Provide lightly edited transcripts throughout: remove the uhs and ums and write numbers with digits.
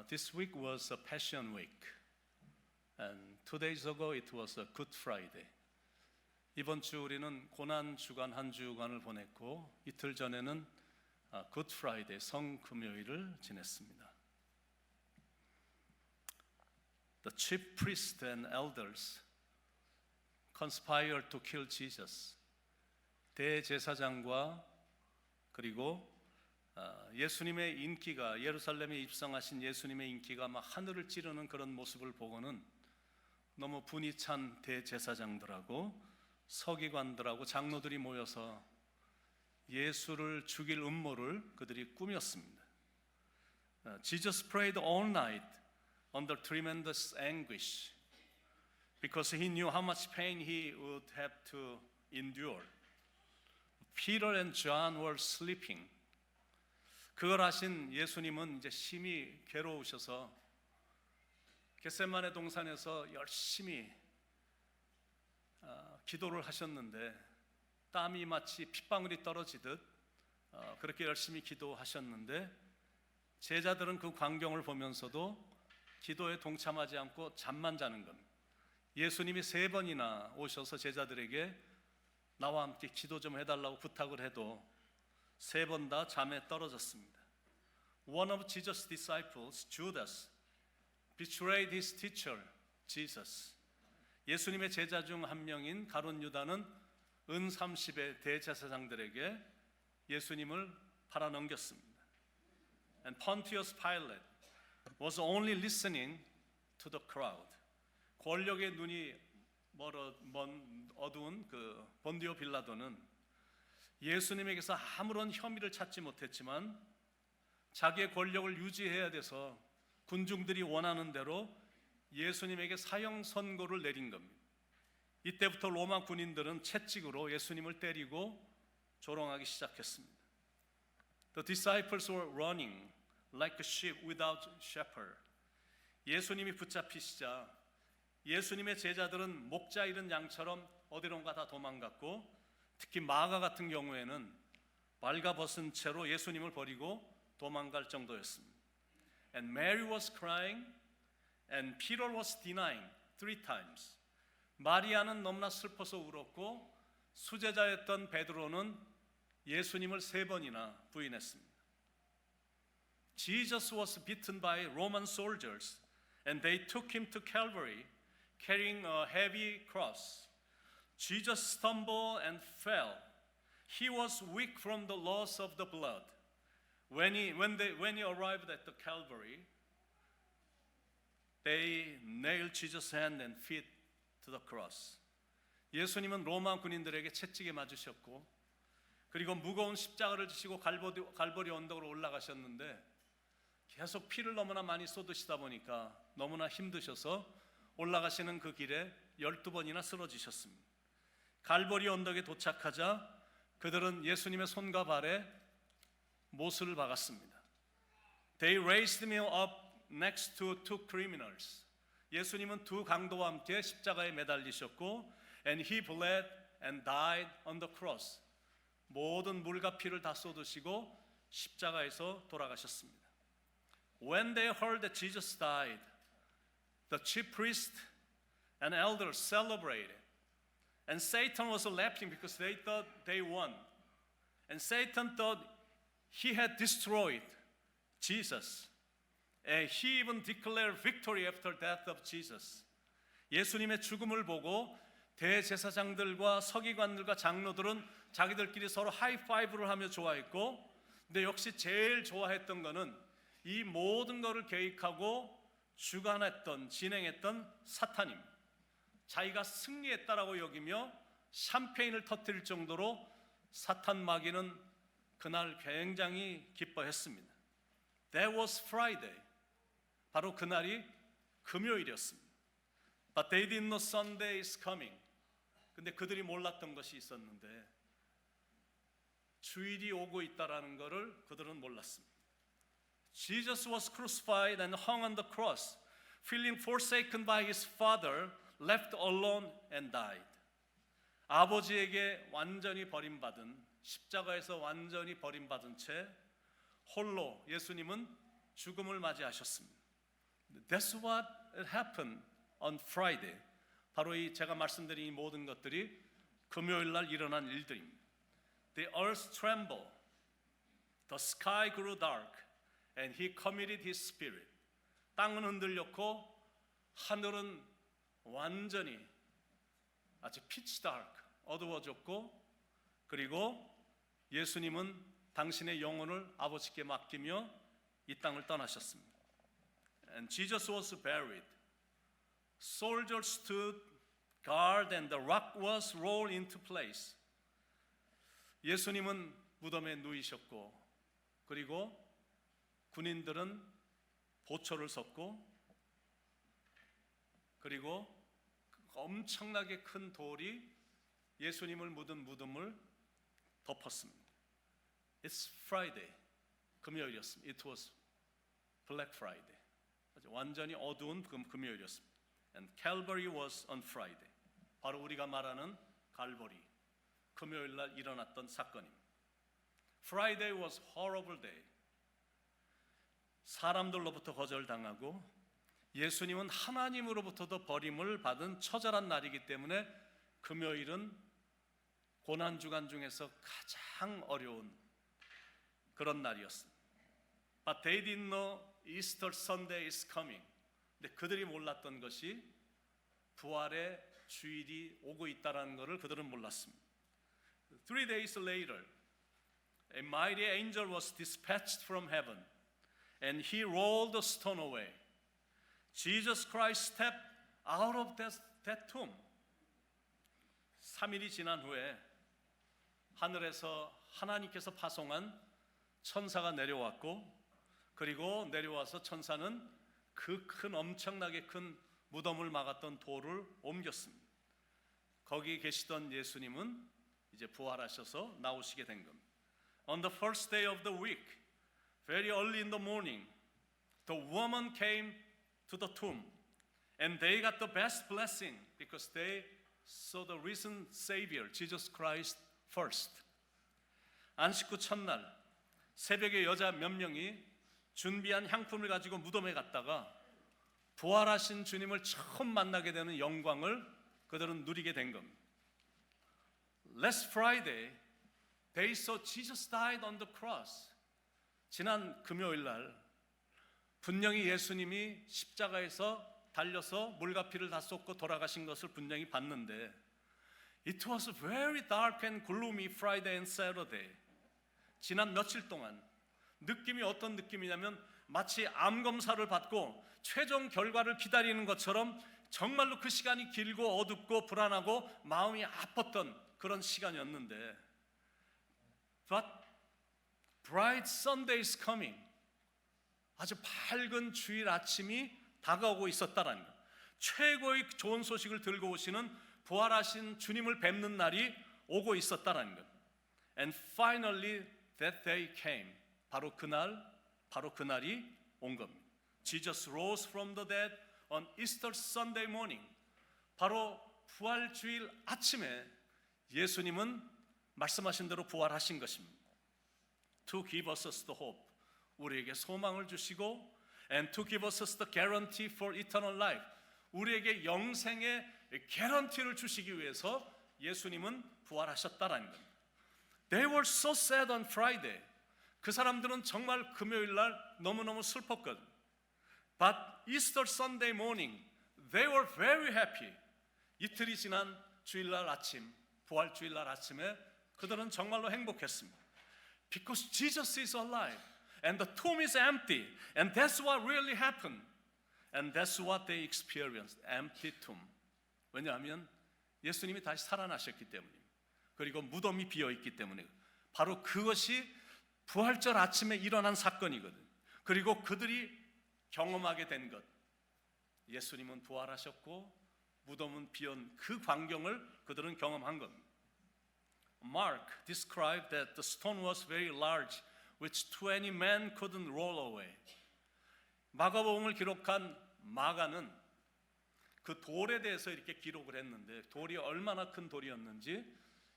This week was a Passion Week, and 2 days ago it was a Good Friday. 이번 주 우리는 고난 주간 한 주간을 보냈고 이틀 전에는 Good Friday 성금요일을 지냈습니다. The chief priests and elders conspired to kill Jesus. 대제사장과 그리고 예수님의 인기가, 예루살렘에 입성하신 예수님의 인기가 막 하늘을 찌르는 그런 모습을 보고는 너무 분이 찬 대제사장들하고 서기관들하고 장로들이 모여서 예수를 죽일 음모를 그들이 꾸몄습니다. Jesus prayed all night under tremendous anguish because he knew how much pain he would have to endure. Peter and John were sleeping. 그걸 아신 예수님은 이제 심히 괴로우셔서 겟세마네 동산에서 열심히 기도를 하셨는데 땀이 마치 핏방울이 떨어지듯 그렇게 열심히 기도하셨는데 제자들은 그 광경을 보면서도 기도에 동참하지 않고 잠만 자는 겁니다. 예수님이 3번이나 오셔서 제자들에게 나와 함께 기도 좀 해달라고 부탁을 해도 3번 다 잠에 떨어졌습니다. One of Jesus' disciples, Judas, betrayed his teacher, Jesus. 예수님의 제자 중 한 명인 가룟 유다는 은 30의 대제사장들에게 예수님을 팔아넘겼습니다. And Pontius Pilate was only listening to the crowd. 권력의 눈이 어두운 그 본디오 빌라도는 예수님에게서 아무런 혐의를 찾지 못했지만 자기의 권력을 유지해야 돼서 군중들이 원하는 대로 예수님에게 사형 선고를 내린 겁니다. 이때부터 로마 군인들은 채찍으로 예수님을 때리고 조롱하기 시작했습니다. The disciples were running like a sheep without shepherd. 예수님이 붙잡히시자 예수님의 제자들은 목자 잃은 양처럼 어디론가 다 도망갔고 특히 마가 같은 경우에는 발가벗은 채로 예수님을 버리고 도망갈 정도였습니다. And Mary was crying and Peter was denying 3 times. 마리아는 너무나 슬퍼서 울었고 수제자였던 베드로는 예수님을 3번이나 부인했습니다. Jesus was beaten by Roman soldiers and they took him to Calvary carrying a heavy cross. Jesus stumbled and fell. He was weak from the loss of the blood. When he arrived at the Calvary, they nailed Jesus' hand and feet to the cross. 예수님은 로마 군인들에게 채찍에 맞으셨고 그리고 무거운 십자가를 지시고 갈보리 언덕으로 올라가셨는데 계속 피를 너무나 많이 쏟으시다 보니까 너무나 힘드셔서 올라가시는 그 길에 12번이나 쓰러지셨습니다. 갈보리 언덕에 도착하자 그들은 예수님의 손과 발에 못을 박았습니다. They raised him up next to 2 criminals. 예수님은 2 강도와 함께 십자가에 매달리셨고 and he bled and died on the cross. 모든 물과 피를 다 쏟으시고 십자가에서 돌아가셨습니다. When they heard that Jesus died, the chief priest and elders celebrated. And Satan was laughing because they thought they won. And Satan thought he had destroyed Jesus. And he even declared victory after death of Jesus. 예수님의 죽음을 보고 대제사장들과 서기관들과 장로들은 자기들끼리 서로 하이파이브를 하며 좋아했고 근데 역시 제일 좋아했던 거는 이 모든 것을 계획하고 주관했던, 진행했던 사탄입니다. 자기가 승리했다라고 여기며 샴페인을 터뜨릴 정도로 사탄 마귀는 그날 굉장히 기뻐했습니다. That was Friday. 바로 그날이 금요일이었습니다. But they didn't know Sunday is coming. 근데 그들이 몰랐던 것이 있었는데 주일이 오고 있다라는 것을 그들은 몰랐습니다. Jesus was crucified and hung on the cross, feeling forsaken by his Father, left alone and died. 아버지에게 완전히 버림받은 십자가에서 완전히 버림받은 채 홀로 예수님은 죽음을 맞이하셨습니다. That's what happened on Friday. 바로 이 제가 말씀드린 이 모든 것들이 금요일 날 일어난 일들입니다. The earth trembled, the sky grew dark, and he committed his spirit. 땅은 흔들렸고 하늘은 완전히 아주 pitch dark, 어두워졌고, 그리고 예수님은 당신의 영혼을 아버지께 맡기며 이 땅을 떠나셨습니다. And Jesus was buried. Soldiers stood guard and the rock was rolled into place. 예수님은 무덤에 누이셨고, 그리고 군인들은 보초를 섰고, 그리고 엄청나게 큰 돌이 예수님을 묻은 무덤을 덮었습니다. It's Friday, 금요일이었습니다. It was Black Friday. 완전히 어두운 금요일이었습니다. And Calvary was on Friday. 바로 우리가 말하는 갈보리, 금요일 날 일어났던 사건입니다. Friday was horrible day. 사람들로부터 거절당하고 예수님은 하나님으로부터도 버림을 받은 처절한 날이기 때문에 금요일은 고난주간 중에서 가장 어려운 그런 날이었습니다. But they didn't know Easter Sunday is coming. 근데 그들이 몰랐던 것이 부활의 주일이 오고 있다는 것을 그들은 몰랐습니다. 3 days later, a mighty angel was dispatched from heaven, and he rolled the stone away. Jesus Christ stepped out of that tomb. 3일이 지난 후에 하늘에서 하나님께서 파송한 천사가 내려왔고, 그리고 내려와서 천사는 그 큰 엄청나게 큰 무덤을 막았던 돌을 옮겼습니다. 거기 계시던 예수님은 이제 부활하셔서 나오시게 된 겁니다. On the first day of the week, very early in the morning, the woman came to the tomb, and they got the best blessing because they saw the risen Savior, Jesus Christ, first. 안식구 첫날 새벽에 여자 몇 명이 준비한 향품을 가지고 무덤에 갔다가 부활하신 주님을 처음 만나게 되는 영광을 그들은 누리게 된 겁니다. Last Friday, they saw Jesus died on the cross. 지난 금요일 날 분명히 예수님이 십자가에서 달려서 물과 피를 다 쏟고 돌아가신 것을 분명히 봤는데, It was very dark and gloomy Friday and Saturday. 지난 며칠 동안 느낌이 어떤 느낌이냐면 마치 암 검사를 받고 최종 결과를 기다리는 것처럼 정말로 그 시간이 길고 어둡고 불안하고 마음이 아팠던 그런 시간이었는데, But bright Sunday is coming. 아주 밝은 주일 아침이 다가오고 있었다라는 것. 최고의 좋은 소식을 들고 오시는 부활하신 주님을 뵙는 날이 오고 있었다라는 것. And finally that day came. 바로 그날이 온 겁니다. Jesus rose from the dead on Easter Sunday morning. 바로 부활주일 아침에 예수님은 말씀하신 대로 부활하신 것입니다. To give us the hope. 우리에게 소망을 주시고, and to give us the guarantee for eternal life. 우리에게 영생의 개런티를 주시기 위해서 예수님은 부활하셨다라는 겁니다. They were so sad on Friday. 그 사람들은 정말 금요일 날 너무너무 슬펐거든. But Easter Sunday morning, they were very happy. 이틀이 지난 주일날 아침, 부활주일날 아침에 그들은 정말로 행복했습니다. Because Jesus is alive, and the tomb is empty, and that's what really happened. And that's what they experienced, empty tomb. 왜냐하면 예수님이 다시 살아나셨기 때문입니다. 그리고 무덤이 비어있기 때문에. 바로 그것이 부활절 아침에 일어난 사건이거든. 그리고 그들이 경험하게 된 것, 예수님은 부활하셨고 무덤은 비온 그 광경을 그들은 경험한 겁니다. Mark described that the stone was very large, which 20 men couldn't roll away. 마가복음을 기록한 마가는 그 돌에 대해서 이렇게 기록을 했는데, 돌이 얼마나 큰 돌이었는지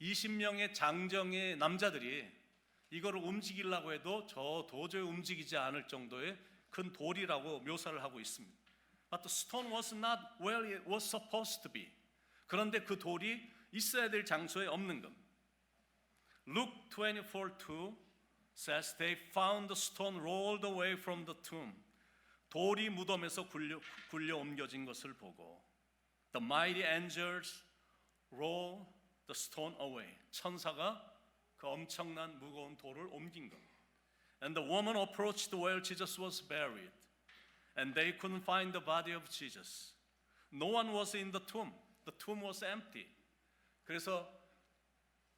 20명의 장정의 남자들이 이거를 움직이려고 해도 저 도저히 움직이지 않을 정도의 큰 돌이라고 묘사를 하고 있습니다. But the stone was not where it was supposed to be. 그런데 그 돌이 있어야 될 장소에 없는 겁니다. Luke 24:2 says they found the stone rolled away from the tomb. 돌이 무덤에서 굴려 옮겨진 것을 보고 The mighty angels roll the stone away. 천사가 그 엄청난 무거운 돌을 옮긴 겁니다. And the woman approached where Jesus was buried. And they couldn't find the body of Jesus. No one was in the tomb. The tomb was empty. 그래서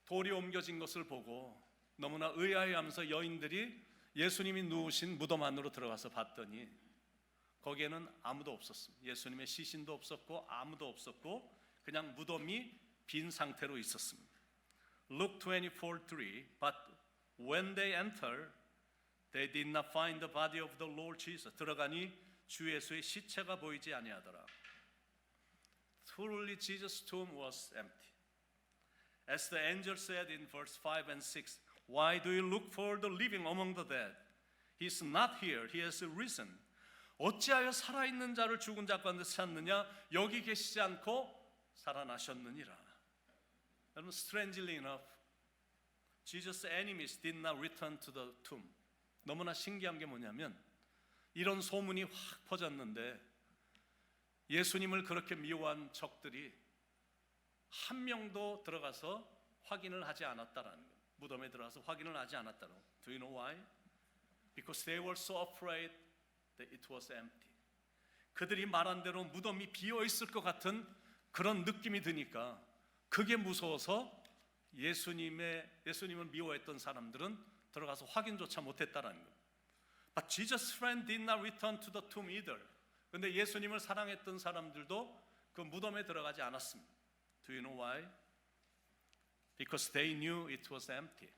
돌이 옮겨진 것을 보고 너무나 의아해하면서 여인들이 예수님이 누우신 무덤 안으로 들어가서 봤더니 거기에는 아무도 없었습니다. 예수님의 시신도 없었고 아무도 없었고 그냥 무덤이 빈 상태로 있었습니다. Luke 24:3 But when they entered, they did not find the body of the Lord Jesus. 들어가니 주 예수의 시체가 보이지 아니하더라. Truly Jesus' tomb was empty. As the angel said in verse 5 and 6, Why do you look for the living among the dead? He is not here, he has risen. 어찌하여 살아있는 자를 죽은 자 가운데 찾느냐? 여기 계시지 않고 살아나셨느니라. 여러분, strangely enough, Jesus' enemies did not return to the tomb. 너무나 신기한 게 뭐냐면 이런 소문이 확 퍼졌는데 예수님을 그렇게 미워한 적들이 한 명도 들어가서 확인을 하지 않았다라는 거예요. 무덤에 들어가서 확인을 하지 않았다는 거예요. Do you know why? Because they were so afraid that it was empty. 그들이 말한 대로 무덤이 비어 있을 것 같은 그런 느낌이 드니까 그게 무서워서 예수님을 미워했던 사람들은 들어가서 확인조차 못했다라는 거예요. But Jesus' friend did not return to the tomb either. 그런데 예수님을 사랑했던 사람들도 그 무덤에 들어가지 않았습니다. Do you know why? Because they knew it was empty.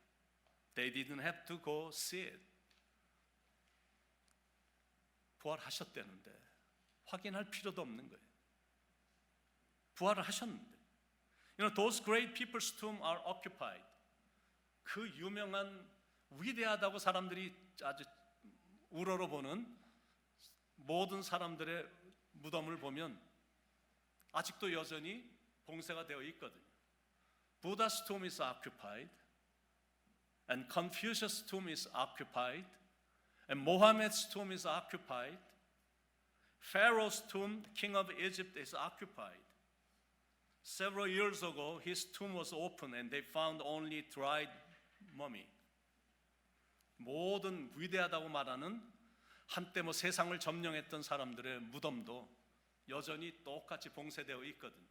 They didn't have to go see it. 부활하셨다는데 확인할 필요도 없는 거예요. 부활을 하셨는데. You know, those great people's tomb are occupied. 그 유명한 위대하다고 사람들이 아주 우러러보는 모든 사람들의 무덤을 보면 아직도 여전히 봉쇄가 되어 있거든요. Buddha's tomb is occupied, and Confucius' tomb is occupied, and Mohammed's tomb is occupied. Pharaoh's tomb, king of Egypt, is occupied. Several years ago, his tomb was opened, and they found only dried mummy. 모든 위대하다고 말하는 한때 세상을 점령했던 사람들의 무덤도 여전히 똑같이 봉쇄되어 있거든요.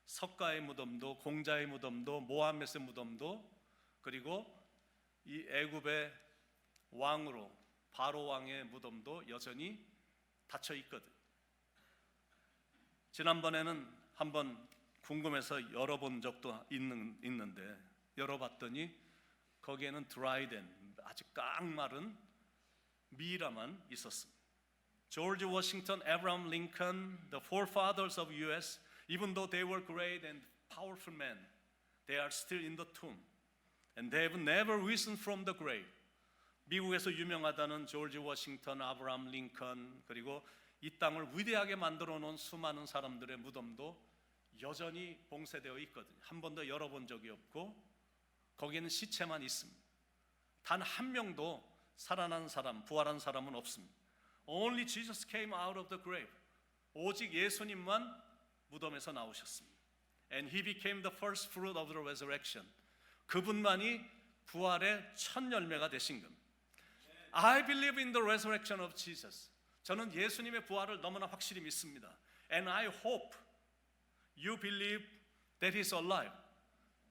석가의 무덤도, 공자의 무덤도, 모하мет의 무덤도, 그리고 이 애굽의 왕으로 바로 왕의 무덤도 여전히 닫혀 있거든요. 지난번에는 한번 궁금해서 열어본 적도 있는데 열어봤더니 거기에는 드라이된 아주 깡마른 미라만 있었습니다. George Washington, Abraham Lincoln, the forefathers of U.S., even though they were great and powerful men, they are still in the tomb, and they have never risen from the grave. 미국에서 유명하다는 조지 워싱턴, 아브라함 링컨, 그리고 이 땅을 위대하게 만들어 놓은 수많은 사람들의 무덤도 여전히 봉쇄되어 있거든요. 한 번도 열어본 적이 없고 거기에는 시체만 있습니다. 단 한 명도 살아난 사람, 부활한 사람은 없습니다. Only Jesus came out of the grave. 오직 예수님만 무덤에서 나오셨습니다. And he became the first fruit of the resurrection. 그분만이 부활의 첫 열매가 되신 겁니다. I believe in the resurrection of Jesus. 저는 예수님의 부활을 너무나 확실히 믿습니다. And I hope you believe that He's alive.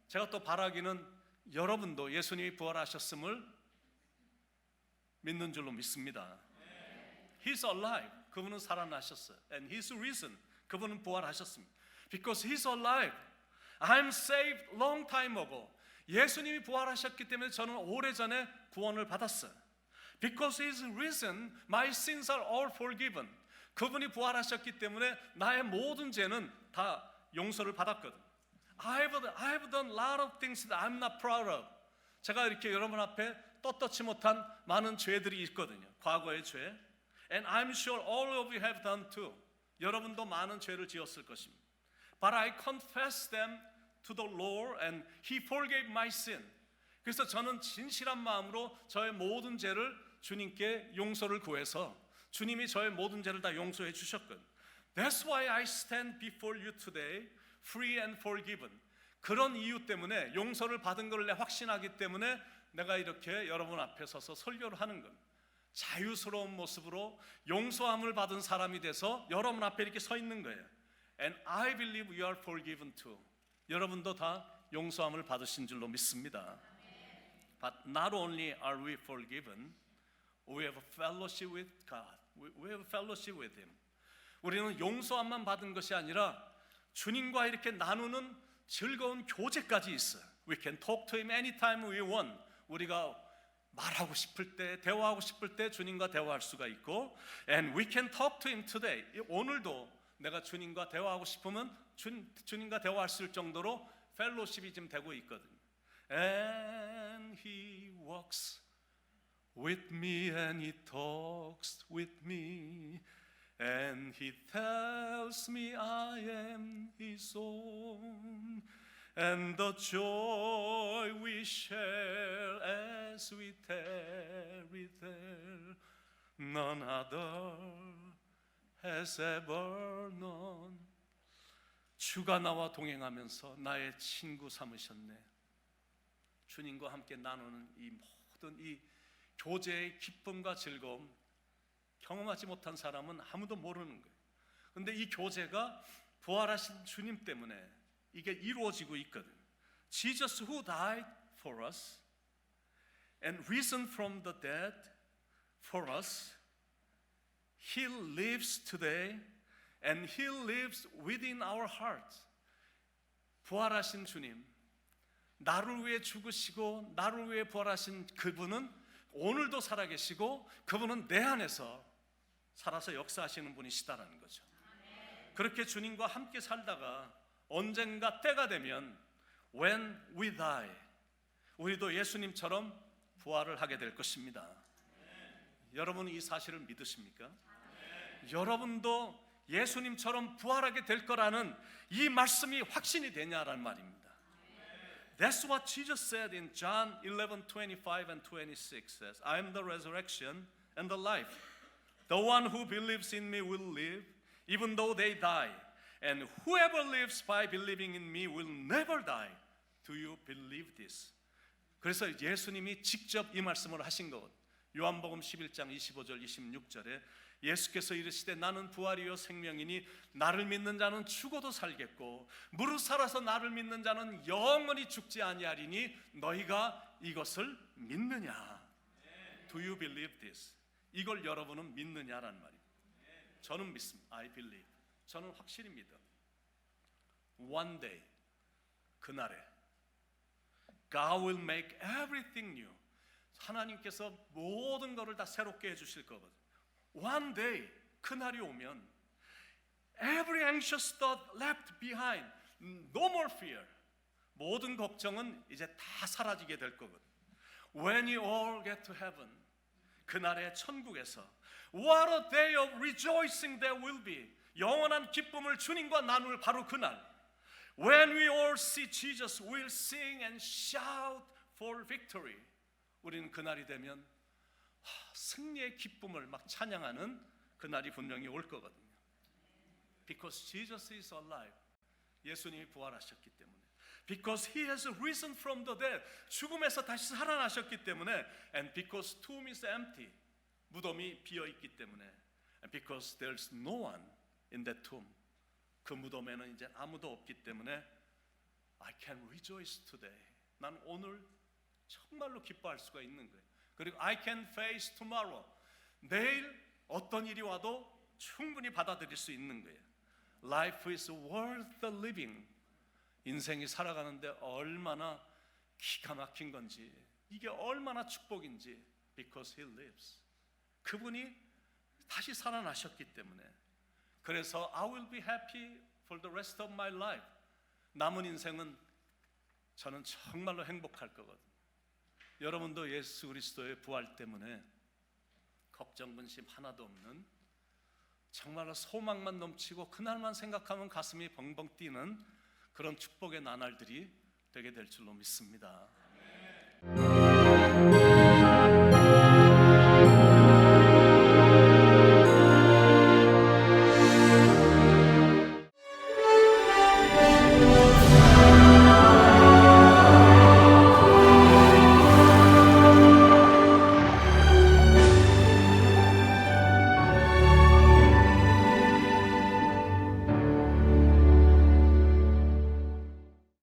제가 또 바라기는 여러분도 예수님이 부활하셨음을 믿는 줄로 믿습니다. He's alive. 그분은 살아나셨어요. And He's risen. 그분은 부활하셨습니다. Because He's alive. I'm saved long time ago. 예수님이 부활하셨기 때문에 저는 오래전에 구원을 받았어요. Because He's risen, my sins are all forgiven. 그분이 부활하셨기 때문에 나의 모든 죄는 다 용서를 받았거든. I've done a lot of things that I'm not proud of. 제가 이렇게 여러분 앞에 떳떳지 못한 많은 죄들이 있거든요. 과거의 죄. And I'm sure all of you have done too. 여러분도 많은 죄를 지었을 것입니다. But I confessed them to the Lord and He forgave my sin. 그래서 저는 진실한 마음으로 저의 모든 죄를 주님께 용서를 구해서 주님이 저의 모든 죄를 다 용서해 주셨거든요. That's why I stand before you today, free and forgiven. 그런 이유 때문에 용서를 받은 것을 확신하기 때문에 내가 이렇게 여러분 앞에 서서 설교를 하는 겁니다. 자유스러운 모습으로 용서함을 받은 사람이 돼서 여러분 앞에 이렇게 서 있는 거예요. And I believe you are forgiven too. 여러분도 다 용서함을 받으신 줄로 믿습니다. But not only are we forgiven, we have a fellowship with God. We have a fellowship with Him. 우리는 용서함만 받은 것이 아니라 주님과 이렇게 나누는 즐거운 교제까지 있어요. We can talk to Him anytime we want. 우리가 말하고 싶을 때, 대화하고 싶을 때 주님과 대화할 수가 있고, and we can talk to Him today. 오늘도 내가 주님과 대화하고 싶으면 주님과 대화할 수 있을 정도로 펠로십이 지금 되고 있거든요. And He walks with me and He talks with me and He tells me I am His own and the joy we share as we tarry there none other has ever known. 주가 나와 동행하면서 나의 친구 삼으셨네. 주님과 함께 나누는 이 모든 이 교제의 기쁨과 즐거움 경험하지 못한 사람은 아무도 모르는 거예요. 그런데 이 교제가 부활하신 주님 때문에 이게 이루어지고 있거든요. Jesus who died for us and risen from the dead for us, He lives today and He lives within our hearts. 부활하신 주님, 나를 위해 죽으시고 나를 위해 부활하신 그분은 오늘도 살아계시고 그분은 내 안에서 살아서 역사하시는 분이시다라는 거죠. 그렇게 주님과 함께 살다가 언젠가 때가 되면 when we die, 우리도 예수님처럼 부활을 하게 될 것입니다. 여러분은 이 사실을 믿으십니까? 여러분도 예수님처럼 부활하게 될 거라는 이 말씀이 확신이 되냐라는 말입니다. That's what Jesus said in John 11:25 and 26 says, I am the resurrection and the life. The one who believes in me will live even though they die. And whoever lives by believing in me will never die. Do you believe this? 그래서 예수님이 직접 이 말씀을 하신 것. 요한복음 11장 25절 26절에 예수께서 이르시되 나는 부활이요 생명이니 나를 믿는 자는 죽어도 살겠고 무릇 살아서 나를 믿는 자는 영원히 죽지 아니하리니 너희가 이것을 믿느냐? Do you believe this? 이걸 여러분은 믿느냐라는 말입니다. 저는 믿습니다. I believe. 저는 확실히 믿어. One day, 그날에 God will make everything new. 하나님께서 모든 것을 다 새롭게 해주실 거거든요. One day, 그날이 오면 every anxious thought left behind, no more fear. 모든 걱정은 이제 다 사라지게 될 거거든요. When you all get to heaven, 그날의 천국에서 what a day of rejoicing there will be. 영원한 기쁨을 주님과 나눌 바로 그날. When we all see Jesus, we'll sing and shout for victory. 우리는 그날이 되면 승리의 기쁨을 막 찬양하는 그날이 분명히 올 거거든요. Because Jesus is alive. 예수님이 부활하셨기 때문에. Because He has risen from the dead. 죽음에서 다시 살아나셨기 때문에. And because tomb is empty. 무덤이 비어 있기 때문에. And because there's no one in that tomb. 그 무덤에는 이제 아무도 없기 때문에 I can rejoice today. 난 오늘 정말로 기뻐할 수가 있는 거예요. 그리고 I can face tomorrow. 내일 어떤 일이 와도 충분히 받아들일 수 있는 거예요. Life is worth the living. 인생이 살아가는데 얼마나 기가 막힌 건지, 이게 얼마나 축복인지. Because He lives. 그분이 다시 살아나셨기 때문에. 그래서 I will be happy for the rest of my life. 남은 인생은 저는 정말로 행복할 거거든요. 여러분도 예수 그리스도의 부활 때문에 걱정 근심 하나도 없는 정말로 소망만 넘치고 그날만 생각하면 가슴이 벙벙 뛰는 그런 축복의 나날들이 되게 될 줄로 믿습니다.